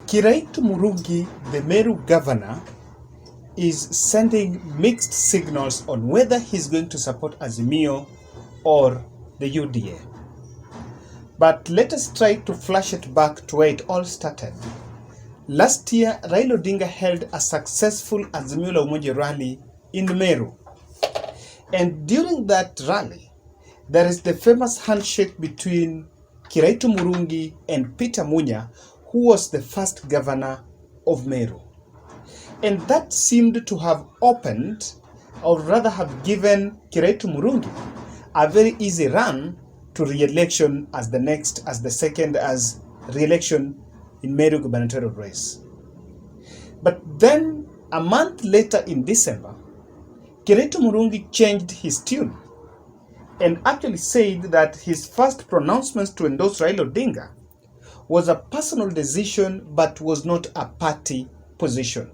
Kiraitu Murungi, the Meru governor, is sending mixed signals on whether he's going to support Azimio or the UDA. But let us try to flash it back to where it all started. Last year, Raila Odinga held a successful Azimio la Umoja rally in Meru. And during that rally, there is the famous handshake between Kiraitu Murungi and Peter Munya, who was the first governor of Meru. And that seemed to have opened, or rather have given Kiraitu Murungi a very easy run to re-election as the second re-election in Meru gubernatorial race. But then a month later in December, Kiraitu Murungi changed his tune and actually said that his first pronouncements to endorse Raila Odinga was a personal decision but was not a party position.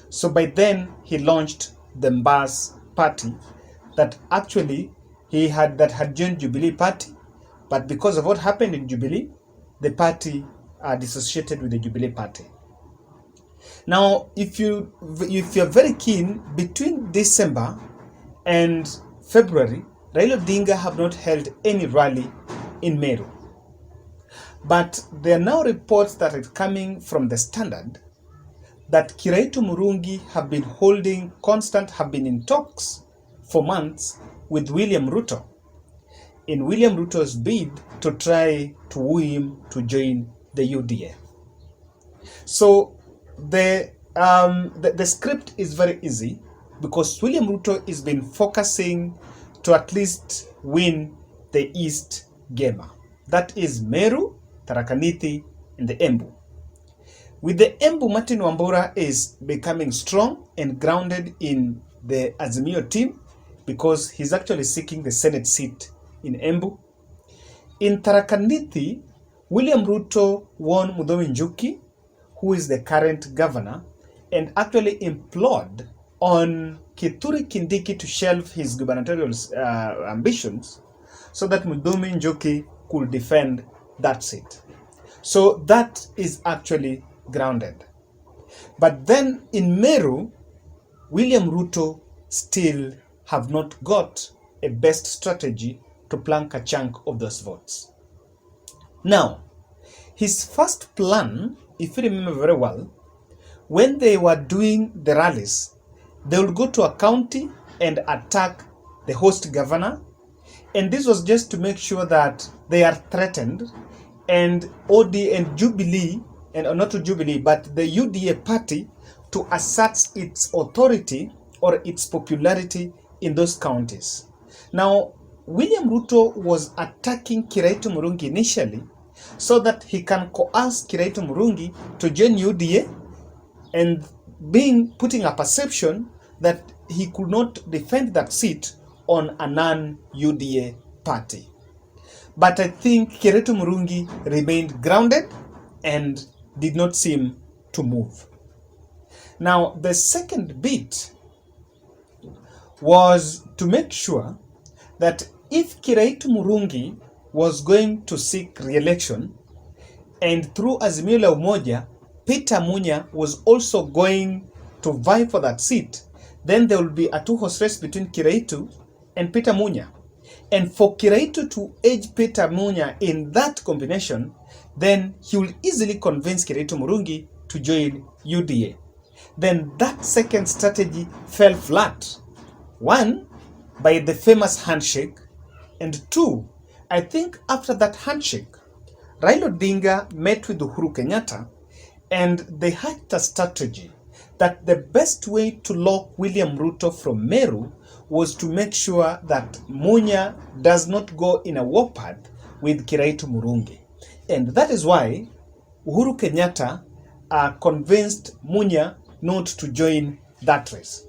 So by then he launched the Mbas party that actually had joined Jubilee party, but because of what happened in Jubilee, the party dissociated with the Jubilee party. Now, if you're very keen, between December and February, Raila Odinga have not held any rally in Meru. But there are now reports that are coming from the Standard that Kiraitu Murungi have been in talks for months with William Ruto, in William Ruto's bid to try to woo him to join the UDA. So the script is very easy because William Ruto has been focusing to at least win the East Gema. That is Meru, Tharaka Nithi, and the Embu. With the Embu, Martin Wambura is becoming strong and grounded in the Azimio team because he's actually seeking the Senate seat in Embu. In Tharaka Nithi, William Ruto won Muthomi Njuki, who is the current governor, and actually implored on Kithure Kindiki to shelve his gubernatorial ambitions so that Muthomi Njuki could defend that seat. So that is actually grounded. But then in Meru, William Ruto still have not got a best strategy to plank a chunk of those votes. Now, his first plan, if you remember very well, when they were doing the rallies, they would go to a county and attack the host governor. And this was just to make sure that they are threatened and OD and Jubilee, and not to Jubilee, but the UDA party to assert its authority or its popularity in those counties. Now, William Ruto was attacking Kiraitu Murungi initially so that he can coerce Kiraitu Murungi to join UDA and putting a perception that he could not defend that seat on a non-UDA party. But I think Kiraitu Murungi remained grounded and did not seem to move. Now, the second bit was to make sure that if Kiraitu Murungi was going to seek re-election and through Azimio la Umoja, Peter Munya was also going to vie for that seat, then there will be a two-horse race between Kiraitu and Peter Munya. And for Kiraitu to edge Peter Munya in that combination, then he will easily convince Kiraitu Murungi to join UDA. Then that second strategy fell flat. One, by the famous handshake, and two, I think after that handshake, Raila Odinga met with Uhuru Kenyatta and they had a strategy that the best way to lock William Ruto from Meru was to make sure that Munya does not go in a warpath with Kiraitu Murungi. And that is why Uhuru Kenyatta convinced Munya not to join that race.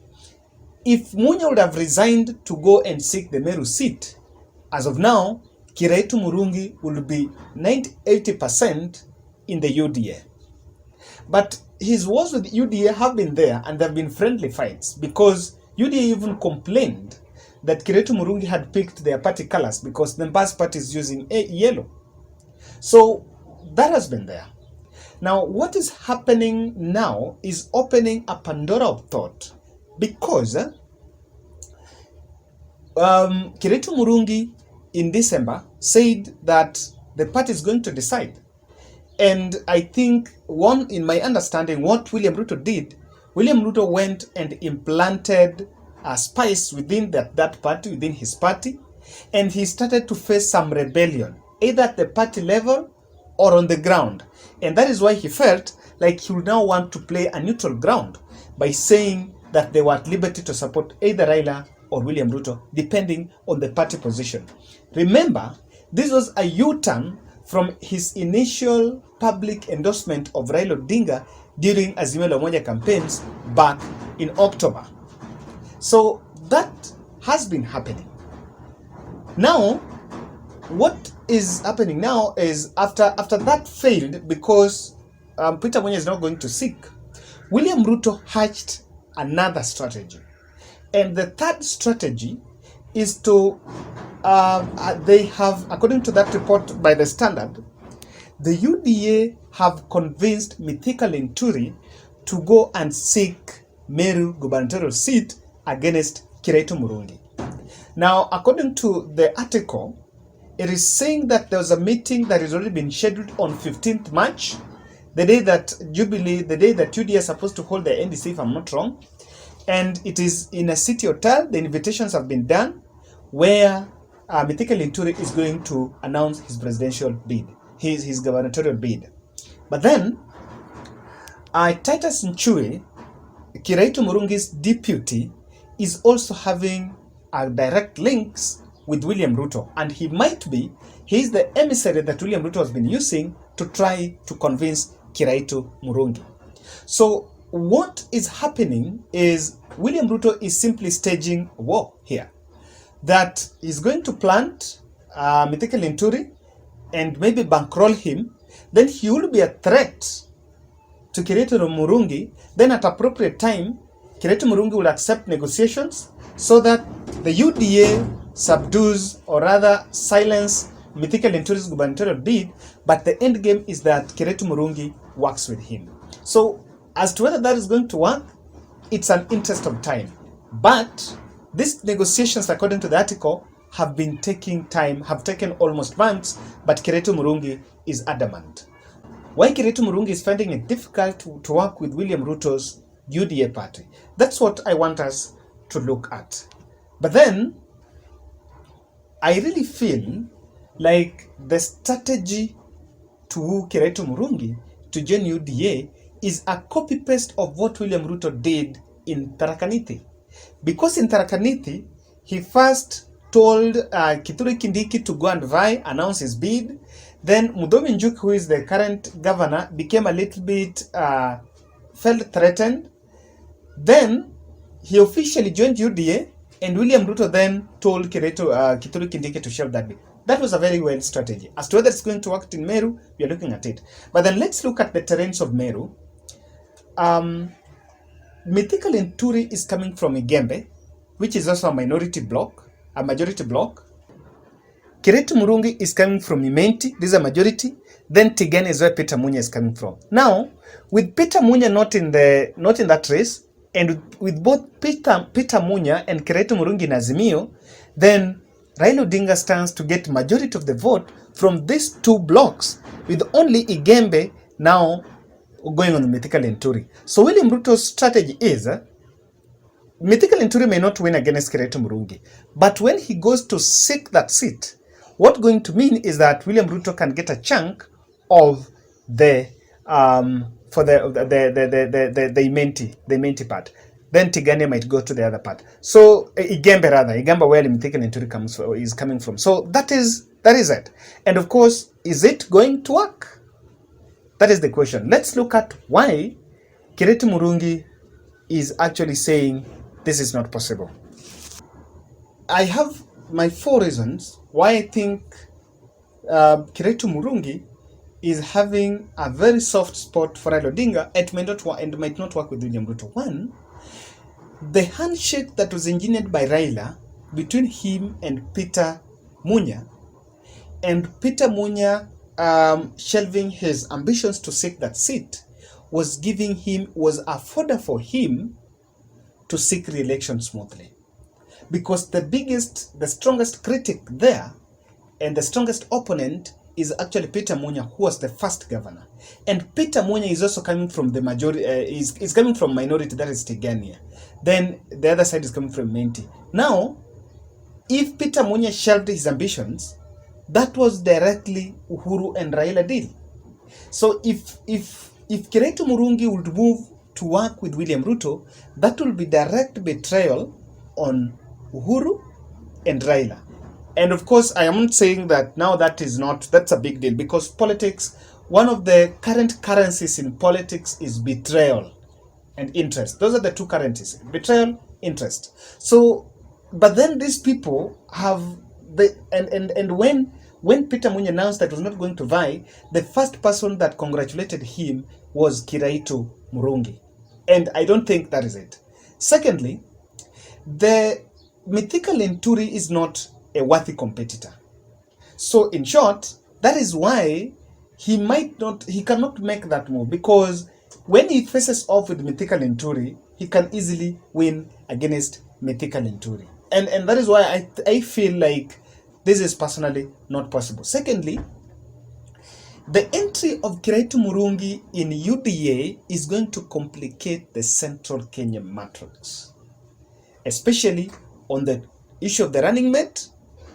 If Munya would have resigned to go and seek the Meru seat, as of now, Kiraitu Murungi will be 80% in the UDA. But his wars with UDA have been there and there have been friendly fights because UDA even complained that Kiraitu Murungi had picked their party colors because the Mbas party is using yellow. So that has been there. Now, what is happening now is opening a Pandora of thought, because Kiraitu Murungi in December said that the party is going to decide. And I think, in my understanding, what William Ruto did, William Ruto went and implanted a spice within that party, within his party, and he started to face some rebellion, either at the party level or on the ground. And that is why he felt like he would now want to play a neutral ground by saying that they were at liberty to support either Raila or William Ruto, depending on the party position. Remember, this was a U-turn from his initial public endorsement of Raila Odinga during Azimio la Umoja campaigns back in October. So that has been happening. Now, what is happening now is after that failed, because Peter Munya is not going to seek, William Ruto hatched another strategy. And the third strategy is to, they have, according to that report by the Standard, the UDA have convinced Mithika Linturi to go and seek Meru gubernatorial seat against Kiraitu Murungi. Now, according to the article, it is saying that there was a meeting that has already been scheduled on 15th March, the day that UDA is supposed to hold the NDC, if I'm not wrong. And it is in a city hotel. The invitations have been done, where Mithika Linturi is going to announce his presidential bid, his gubernatorial bid. But then, Titus Nchui, Kiraitu Murungi's deputy, is also having direct links with William Ruto, and he is the emissary that William Ruto has been using to try to convince Kiraitu Murungi. So what is happening is William Ruto is simply staging a war here, that he's going to plant Mithika Linturi and maybe bankroll him. Then he will be a threat to Kiraitu Murungi. Then at appropriate time, Kiraitu Murungi will accept negotiations so that the UDA subdues, or rather silence, Mithika Linturi's gubernatorial bid, but the end game is that Kiraitu Murungi works with him. So as to whether that is going to work, it's an interest of time. But these negotiations, according to the article, have been taking time, have taken almost months, but Kiraitu Murungi is adamant. Why Kiraitu Murungi is finding it difficult to work with William Ruto's UDA party? That's what I want us to look at. But then, I really feel like the strategy to woo Kiraitu Murungi to join UDA is a copy-paste of what William Ruto did in Tharaka Nithi. Because in Tharaka Nithi, he first told Kithure Kindiki to go and vie, announce his bid. Then Muthomi Njuki, who is the current governor, became a little bit, felt threatened. Then he officially joined UDA, and William Ruto then told Kithure Kindiki to shelve that bid. That was a very well strategy. As to whether it's going to work in Meru, we are looking at it. But then let's look at the terrains of Meru. Mithika Linturi is coming from Igembe, which is also a majority block. Kiraitu Murungi is coming from Imenti, this is a majority. Then Tigani is where Peter Munya is coming from. Now, with Peter Munya not in that race, and with both Peter Munya and Kiraitu Murungi in Azimio, then Raila Odinga stands to get majority of the vote from these two blocks, with only Igembe now going on Mithika Linturi. So William Ruto's strategy is, Mithika Linturi may not win against Kiraitu Murungi, but when he goes to seek that seat, what's going to mean is that William Ruto can get a chunk of the for the Imenti part. Then Tigania might go to the other part. So Igembe where Mithika Linturi is coming from. So that is it. And of course, is it going to work? That is the question. Let's look at why Kiraitu Murungi is actually saying this is not possible. I have my 4 reasons why I think Kiraitu Murungi is having a very soft spot for Raila Odinga and might not work with William Ruto. One, the handshake that was engineered by Raila between him and Peter Munya shelving his ambitions to seek that seat was a fodder for him to seek re-election smoothly. Because the strongest critic there and the strongest opponent is actually Peter Munya, who was the first governor. And Peter Munya is also coming from the majority, is coming from minority, that is Tigania. Then the other side is coming from Menti. Now, if Peter Munya shelved his ambitions, that was directly Uhuru and Raila deal. So if Kiraitu Murungi would move to work with William Ruto, that will be direct betrayal on Uhuru and Raila. And of course, I am not saying that now that's a big deal, because politics, one of the current currencies in politics is betrayal and interest. Those are the two currencies, betrayal, interest. So, but then these people have, when Peter Munya announced that he was not going to vie, the first person that congratulated him was Kiraitu Murungi. And I don't think that is it. Secondly, the Mithika Linturi is not a worthy competitor. So in short, that is why he cannot make that move, because when he faces off with Mithika Linturi, he can easily win against Mithika Linturi. And that is why I feel like this is personally not possible. Secondly, the entry of Kiraitu Murungi in UDA is going to complicate the central Kenya matrix, especially on the issue of the running mate,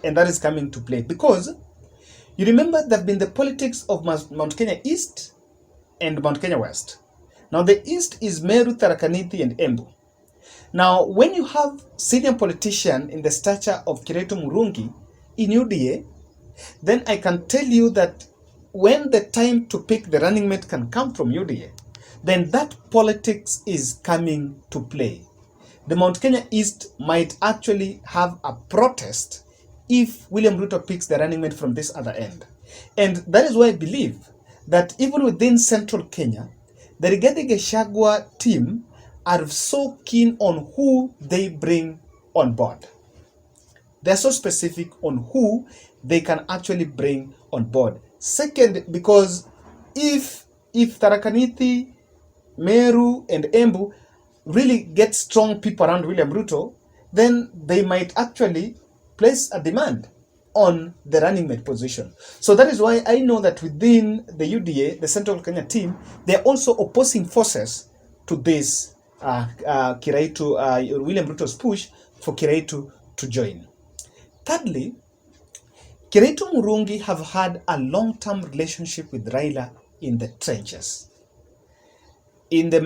and that is coming to play. Because you remember there have been the politics of Mount Kenya East and Mount Kenya West. Now the East is Meru, Tharaka Nithi, and Embu. Now when you have senior politician in the stature of Kiraitu Murungi in UDA, then I can tell you that when the time to pick the running mate can come from UDA, then that politics is coming to play. The Mount Kenya East might actually have a protest if William Ruto picks the running mate from this other end. And that is why I believe that even within central Kenya, the Rigathi Gachagua team are so keen on who they bring on board. They're so specific on who they can actually bring on board. Second, because if Tharaka Nithi, Meru, and Embu really get strong people around William Ruto, then they might actually place a demand on the running mate position. So that is why I know that within the UDA, the Central Kenya team, they are also opposing forces to this William Ruto's push for Kiraitu to join. Thirdly, Kiraitu Murungi have had a long-term relationship with Raila in the trenches. In the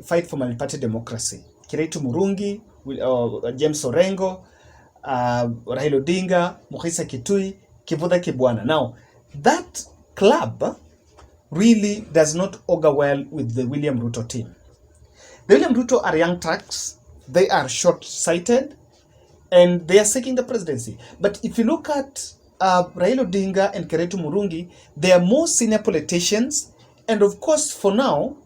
fight for multi-party democracy, Kiraitu Murungi, James Orengo, Raila Odinga, Mukhisa Kitui, Kivutha Kibwana. Now, that club really does not augur well with the William Ruto team. The William Ruto are young turks, they are short-sighted, and they are seeking the presidency. But if you look at Raila Odinga and Kiraitu Murungi, they are more senior politicians, and of course, for now,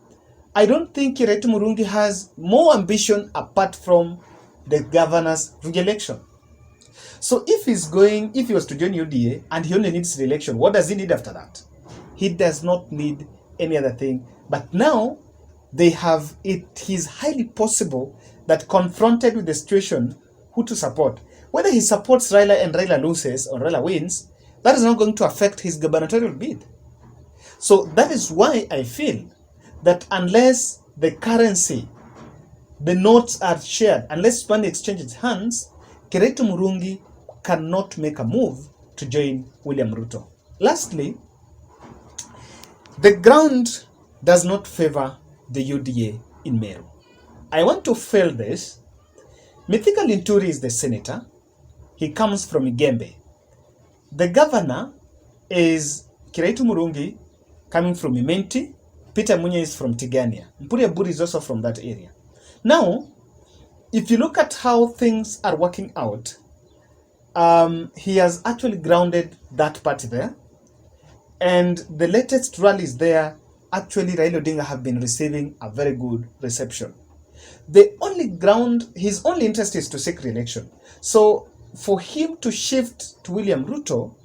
I don't think Kiraitu Murungi has more ambition apart from the governor's re-election. So if he was to join UDA and he only needs re-election, what does he need after that? He does not need any other thing. But now they have it is highly possible that confronted with the situation, who to support. Whether he supports Raila and Raila loses or Raila wins, that is not going to affect his gubernatorial bid. So that is why I feel that unless the currency, the notes are shared, unless money exchanges hands, Kiraitu Murungi cannot make a move to join William Ruto. Lastly, the ground does not favor the UDA in Meru. I want to fill this. Mithika Linturi is the senator. He comes from Igembe. The governor is Kiraitu Murungi, coming from Imenti. Peter Munya is from Tigania. Mpuri Aburi is also from that area. Now, if you look at how things are working out, he has actually grounded that party there. And the latest rallies there, actually Raila Odinga have been receiving a very good reception. His only interest is to seek re-election. So for him to shift to William Ruto,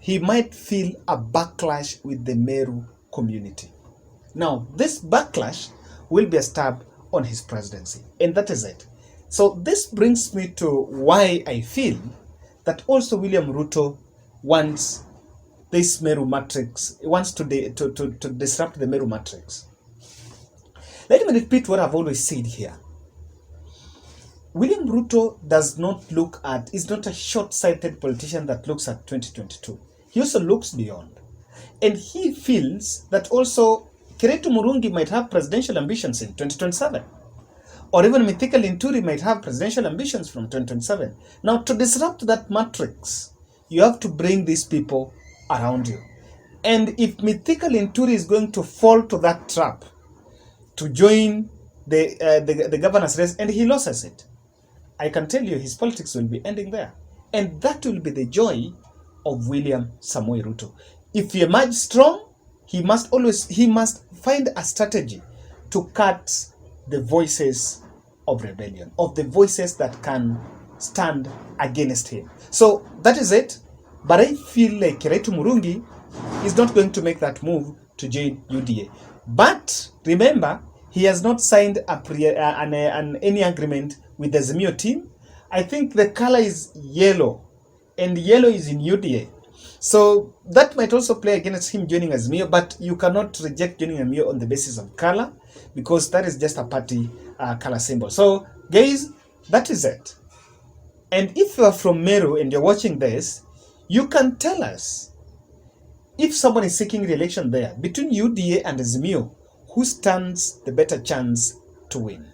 he might feel a backlash with the Meru community. Now, this backlash will be a stab on his presidency, and that is it. So this brings me to why I feel that also William Ruto wants this Meru matrix, wants to disrupt the Meru matrix. Let me repeat what I've always said here. William Ruto is not a short-sighted politician that looks at 2022. He also looks beyond. And he feels that also Kiraitu Murungi might have presidential ambitions in 2027. Or even Mithika Linturi might have presidential ambitions from 2027. Now, to disrupt that matrix, you have to bring these people around you. And if Mithika Linturi is going to fall to that trap, to join the governor's race, and he loses it, I can tell you his politics will be ending there. And that will be the joy of William Samoei Ruto. If he emerges strong, he must find a strategy to cut the voices of rebellion, of the voices that can stand against him. So that is it. But I feel like Kiraitu Murungi is not going to make that move to join UDA. But remember, he has not signed any agreement with the Azimio team. I think the color is yellow, and yellow is in UDA. So that might also play against him joining Azimio, but you cannot reject joining Azimio on the basis of color, because that is just a party color symbol. So guys, that is it. And if you are from Meru and you're watching this, you can tell us, if someone is seeking re-election there, between UDA and Azimio, who stands the better chance to win?